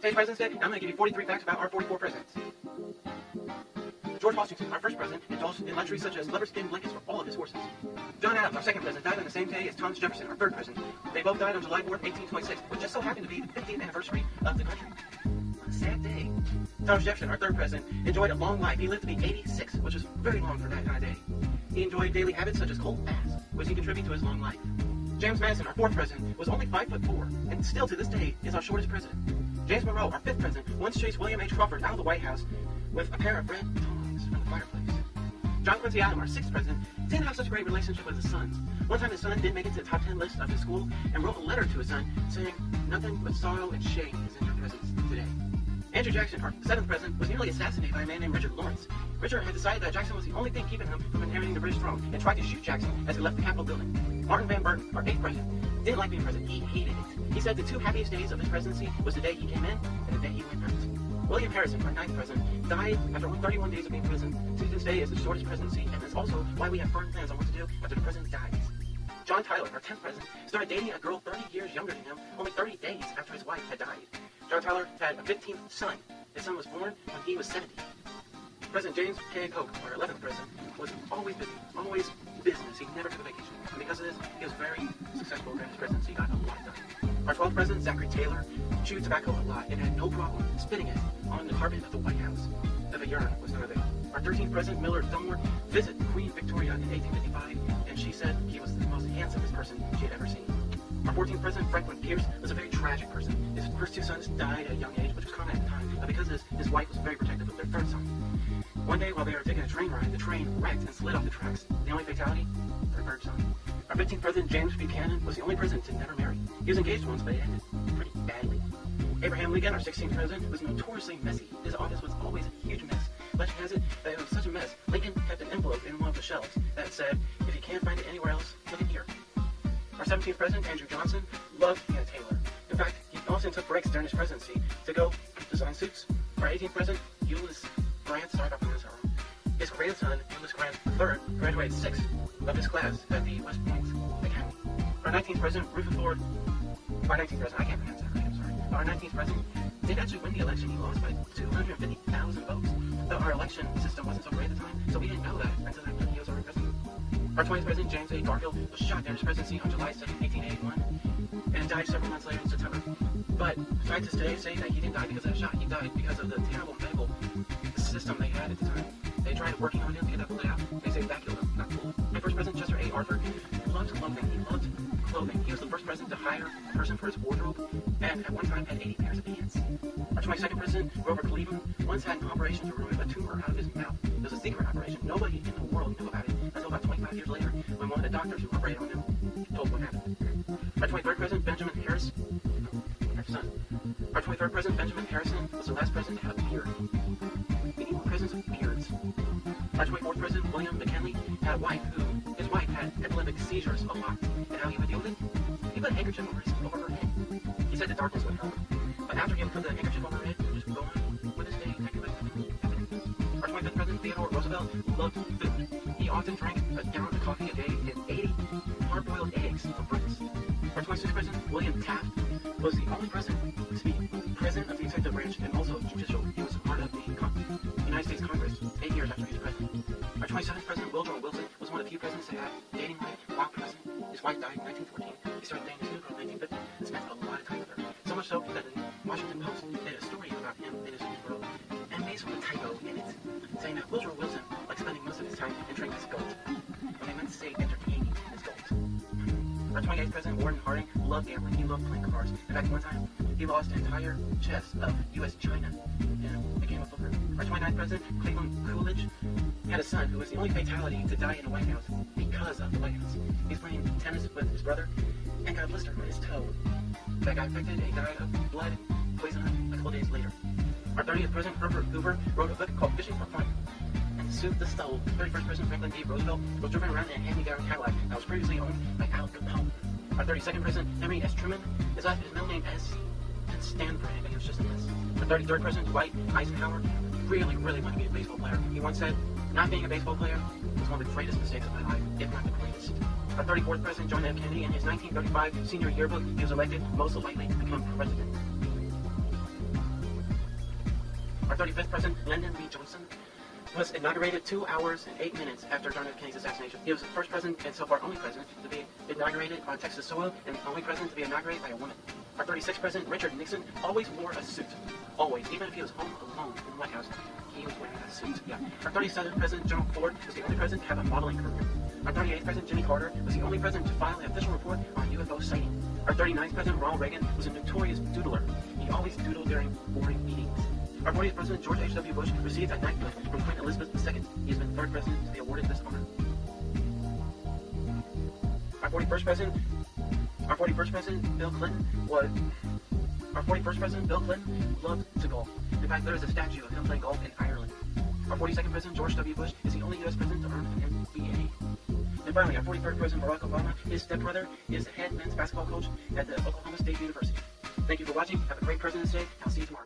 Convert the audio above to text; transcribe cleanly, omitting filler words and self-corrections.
Today's President's Day, I'm going to give you 43 facts about our 44 presidents. George Washington, our first president, indulged in luxuries such as leather skin blankets for all of his horses. John Adams, our second president, died on the same day as Thomas Jefferson, our third president. They both died on July 4th, 1826, which just so happened to be the 50th anniversary of the country. On a sad day. Thomas Jefferson, our third president, enjoyed a long life. He lived to be 86, which is very long for that kind of day. He enjoyed daily habits such as cold baths, which he contributed to his long life. James Madison, our fourth president, was only 5'4", and still to this day is our shortest president. James Monroe, our fifth president, once chased William H. Crawford out of the White House with a pair of red tongs from the fireplace. John Quincy Adams, our sixth president, didn't have such a great relationship with his sons. One time his son didn't make it to the top 10 list of his school and wrote a letter to his son saying, "Nothing but sorrow and shame is in your presence today." Andrew Jackson, our seventh president, was nearly assassinated by a man named Richard Lawrence. Richard had decided that Jackson was the only thing keeping him from inheriting the British throne and tried to shoot Jackson as he left the Capitol building. Martin Van Buren, our eighth president, didn't like being president. He hated it. He said the two happiest days of his presidency was the day he came in and the day he went out. William Harrison, our ninth president, died after 31 days of being in prison. To this day is the shortest presidency, and is also why we have firm plans on what to do after the president dies. John Tyler, our 10th president, started dating a girl 30 years younger than him, only 30 days after his wife had died. John Tyler had a 15th son. His son was born when he was 70. President James K. Polk, our 11th president, was always busy, always business. He never took a vacation. And because of this, he was very successful in his presidency. He got a lot done. Our 12th president, Zachary Taylor, chewed tobacco a lot and had no problem spitting it on the carpet of the White House if a urine was not there. Our 13th president, Millard Fillmore, visited Queen Victoria in 1855, and she said he was the most handsomest person she had ever seen. Our 14th president, Franklin Pierce, was a very tragic person. His first two sons died at a young age, which was common at the time, but because of this, his wife was very protective of their third son. One day, while they were taking a train ride, the train wrecked and slid off the tracks. The only fatality? Their third son. Our 15th president, James Buchanan, was the only president to never marry. He was engaged once, but it ended pretty badly. Abraham Lincoln, our 16th president, was notoriously messy. His office was always a huge mess. Legend has it that it was such a mess, Lincoln kept an envelope in one of the shelves that said, "If you can't find it anywhere else, look in here." Our 17th president, Andrew Johnson, loved Hannah Taylor. In fact, he often took breaks during his presidency to go design suits. Our 18th president, Ulysses Grant, his grandson, Ulysses Grant III, graduated 6th of his class at the West Point Academy. Our 19th president, Rutherford Ford, our 19th president, I can't pronounce that right, I'm sorry. Our 19th president did actually win the election. He lost by 250,000 votes. Though our election system wasn't so great at the time, so we didn't know that until after he was already president. Our 20th president, James A. Garfield, was shot during his presidency on July 2nd, 1881, and died several months later in September. But scientists today say that he didn't die because of that shot. He died because of the terrible medical system they had at the time. They tried working on him to get that pulled out. They say that killed him, not cool. My first president, Chester A. Arthur, loved clothing. He loved clothing. He was the first president to hire a person for his wardrobe, and at one time had 80 pairs of pants. Our 22nd president, Grover Cleveland, once had an operation to remove a tumor out of his mouth. It was a secret operation. Nobody in the world knew about it until about 25 years later, when one of the doctors who operated on him told what happened. Our 23rd president, Benjamin Harris, our son. Our 23rd president, Benjamin Harrison, was the last president to have a beard. We need more presidents with beards. Our 24th president, William McKinley, had a wife his wife had epileptic seizures a lot. And how he would deal with it? He put a handkerchief over her head. He said the darkness would help. But after he would put the handkerchief over her head, he would just go on with his day, acting like nothing happened. Our 25th president, Theodore Roosevelt, loved food. He often drank a gallon of coffee a day and 80 hard-boiled eggs for breakfast. Our 26th president, William Taft, was the only president to be president of the executive branch and also judicial. He was a part of the United States Congress 8 years after he was president. Our 27th president, Woodrow Wilson, was one of the few presidents to have dating life while president. His wife died in 1914. He started dating his new girl in 1950 and spent a lot of time with her. So much so that the Washington Post did a story about him and his new girl, and based on a typo in it, saying that Woodrow Wilson liked spending most of his time entering his goat. And they meant to say entertaining his goat. Our 28th president, Warren Harding, loved gambling. He loved playing cards. In fact, one time, he lost an entire chest of U.S. China in a game of poker. Our 29th president, Cleveland Coolidge, had a son who was the only fatality to die in the White House because of the White House. He was playing tennis with his brother and got a blister on his toe. That got infected and he died of blood poisoning a couple days later. Our 30th president, Herbert Hoover, wrote a book called Fishing for Fun and soothed the soul. 31st president, Franklin D. Roosevelt, was driven around in a hand-me-down Cadillac that was previously owned by Al Capone. Our 32nd president, Henry S. Truman, his middle name S didn't stand for anything. It was just a mess. Our 33rd president, Dwight Eisenhower, really wanted to be a baseball player. He once said, "Not being a baseball player was one of the greatest mistakes of my life, if not the greatest." Our 34th president, John F. Kennedy, in his 1935 senior yearbook, he was elected most likely to become president. Our 35th president, Lyndon B. Johnson, was inaugurated 2 hours and 8 minutes after John F. Kennedy's assassination. He was the first president and so far only president to be inaugurated on Texas soil and the only president to be inaugurated by a woman. Our 36th president, Richard Nixon, always wore a suit. Always. Even if he was home alone in the White House, he was wearing a suit. Yeah. Our 37th president, General Ford, was the only president to have a modeling career. Our 38th president, Jimmy Carter, was the only president to file an official report on UFO sighting. Our 39th president, Ronald Reagan, was a notorious doodler. He always doodled during boring meetings. Our 40th president, George H.W. Bush, received a knighthood from Queen Elizabeth II. He has been the third president to be awarded this honor. Our 41st president, Bill Clinton, loved to golf. In fact, there is a statue of him playing golf in Ireland. Our 42nd president, George W. Bush, is the only U.S. president to earn an MBA. And finally, our 43rd president, Barack Obama, his stepbrother, is the head men's basketball coach at the Oklahoma State University. Thank you for watching. Have a great President's Day. I'll see you tomorrow.